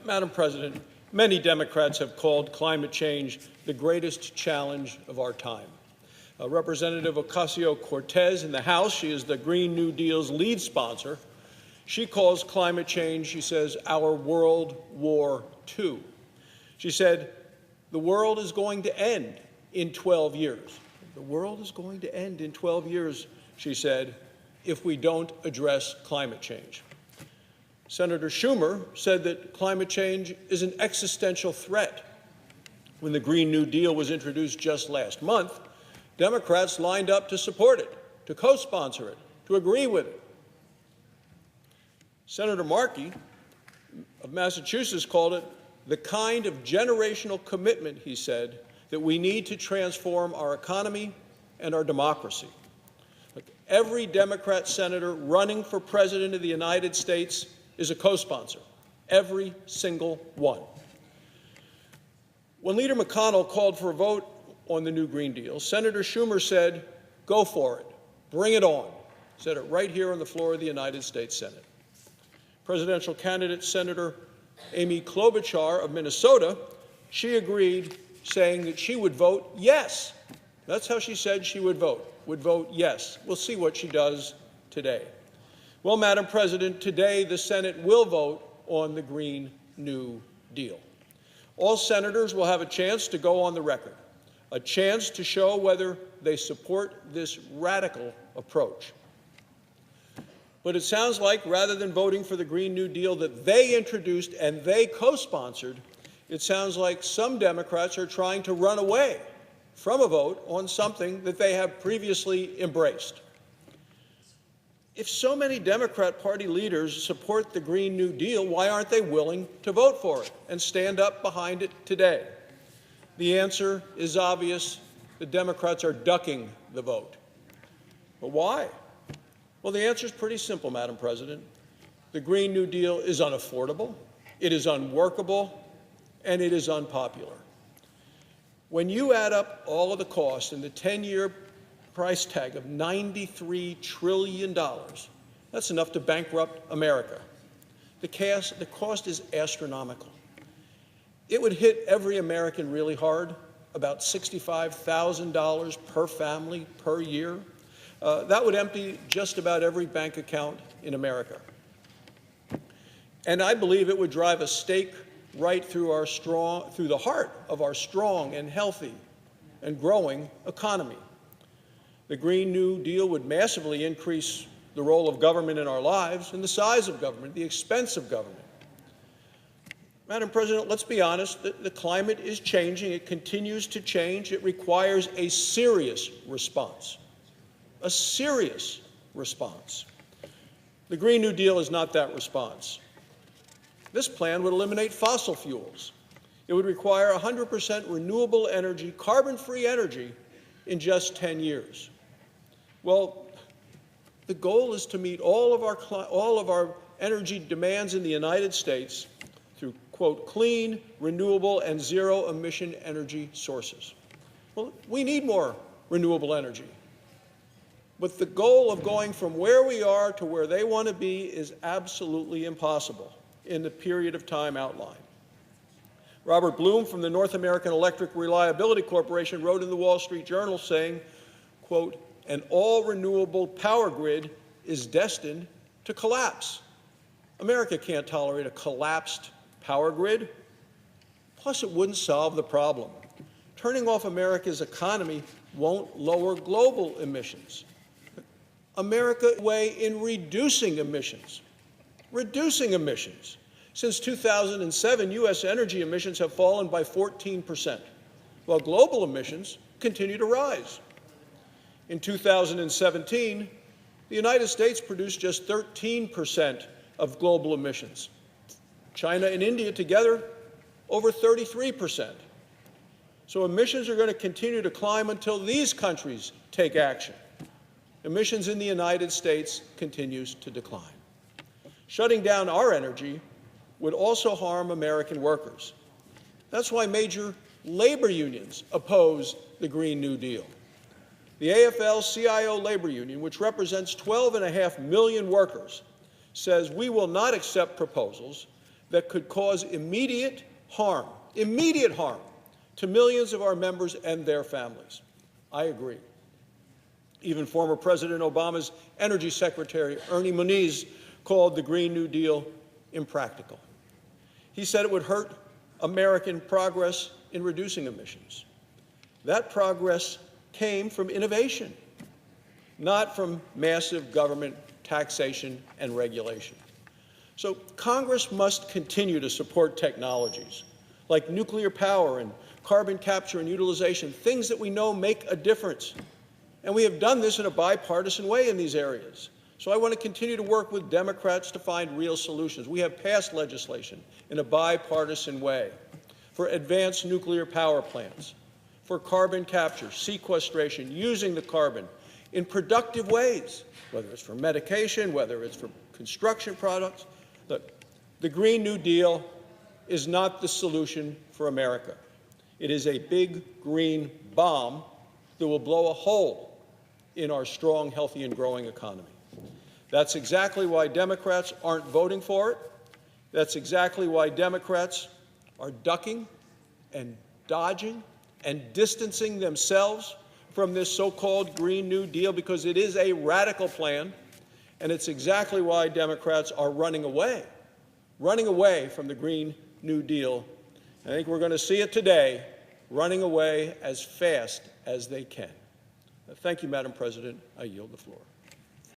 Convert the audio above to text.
Madam President, many Democrats have called climate change the greatest challenge of our time. Representative Ocasio-Cortez in the House, she is the Green New Deal's lead sponsor. She calls climate change, she says, our World War II. She said, the world is going to end in 12 years. The world is going to end in 12 years, she said, if we don't address climate change. Senator Schumer said that climate change is an existential threat. When the Green New Deal was introduced just last month, Democrats lined up to support it, to co-sponsor it, to agree with it. Senator Markey of Massachusetts called it the kind of generational commitment, he said, that we need to transform our economy and our democracy. Look, every Democrat senator running for president of the United States is a co-sponsor, every single one. When Leader McConnell called for a vote on the new Green Deal, Senator Schumer said, go for it, bring it on, said it right here on the floor of the United States Senate. Presidential candidate Senator Amy Klobuchar of Minnesota, she agreed, saying that she would vote yes. That's how she said she would vote yes. We'll see what she does today. Well, Madam President, today the Senate will vote on the Green New Deal. All senators will have a chance to go on the record, a chance to show whether they support this radical approach. But it sounds like rather than voting for the Green New Deal that they introduced and they co-sponsored, it sounds like some Democrats are trying to run away from a vote on something that they have previously embraced. If so many Democrat Party leaders support the Green New Deal, why aren't they willing to vote for it and stand up behind it today? The answer is obvious. The Democrats are ducking the vote. But why? Well, the answer is pretty simple, Madam President. The Green New Deal is unaffordable, it is unworkable, and it is unpopular. When you add up all of the costs and the 10-year price tag of $93 trillion, that's enough to bankrupt America. The cost is astronomical. It would hit every American really hard, about $65,000 per family per year. That would empty just about every bank account in America. And I believe it would drive a stake right through the heart of our strong and healthy and growing economy. The Green New Deal would massively increase the role of government in our lives and the size of government, the expense of government. Madam President, let's be honest, the climate is changing. It continues to change. It requires a serious response. A serious response. The Green New Deal is not that response. This plan would eliminate fossil fuels. It would require 100% renewable energy, carbon-free energy, in just 10 years. Well, the goal is to meet all of our energy demands in the United States through, quote, clean, renewable, and zero-emission energy sources. Well, we need more renewable energy. But the goal of going from where we are to where they want to be is absolutely impossible in the period of time outlined. Robert Bloom from the North American Electric Reliability Corporation wrote in the Wall Street Journal saying, quote, an all-renewable power grid is destined to collapse. America can't tolerate a collapsed power grid. Plus, it wouldn't solve the problem. Turning off America's economy won't lower global emissions. America way in reducing emissions. Reducing emissions. Since 2007, U.S. energy emissions have fallen by 14%, while global emissions continue to rise. In 2017, the United States produced just 13% of global emissions. China and India together, over 33%. So emissions are going to continue to climb until these countries take action. Emissions in the United States continues to decline. Shutting down our energy would also harm American workers. That's why major labor unions oppose the Green New Deal. The AFL-CIO labor union, which represents 12.5 million workers, says we will not accept proposals that could cause immediate harm to millions of our members and their families. I agree. Even former President Obama's Energy Secretary, Ernie Moniz, called the Green New Deal impractical. He said it would hurt American progress in reducing emissions. That progress came from innovation, not from massive government taxation and regulation. So Congress must continue to support technologies like nuclear power and carbon capture and utilization, things that we know make a difference. And we have done this in a bipartisan way in these areas. So I want to continue to work with Democrats to find real solutions. We have passed legislation in a bipartisan way for advanced nuclear power plants, for carbon capture, sequestration, using the carbon in productive ways, whether it's for medication, whether it's for construction products. Look, the Green New Deal is not the solution for America. It is a big green bomb that will blow a hole in our strong, healthy, and growing economy. That's exactly why Democrats aren't voting for it. That's exactly why Democrats are ducking and dodging and distancing themselves from this so-called Green New Deal, because it is a radical plan, and it's exactly why Democrats are running away from the Green New Deal. I think we're going to see it today, running away as fast as they can. Thank you, Madam President. I yield the floor.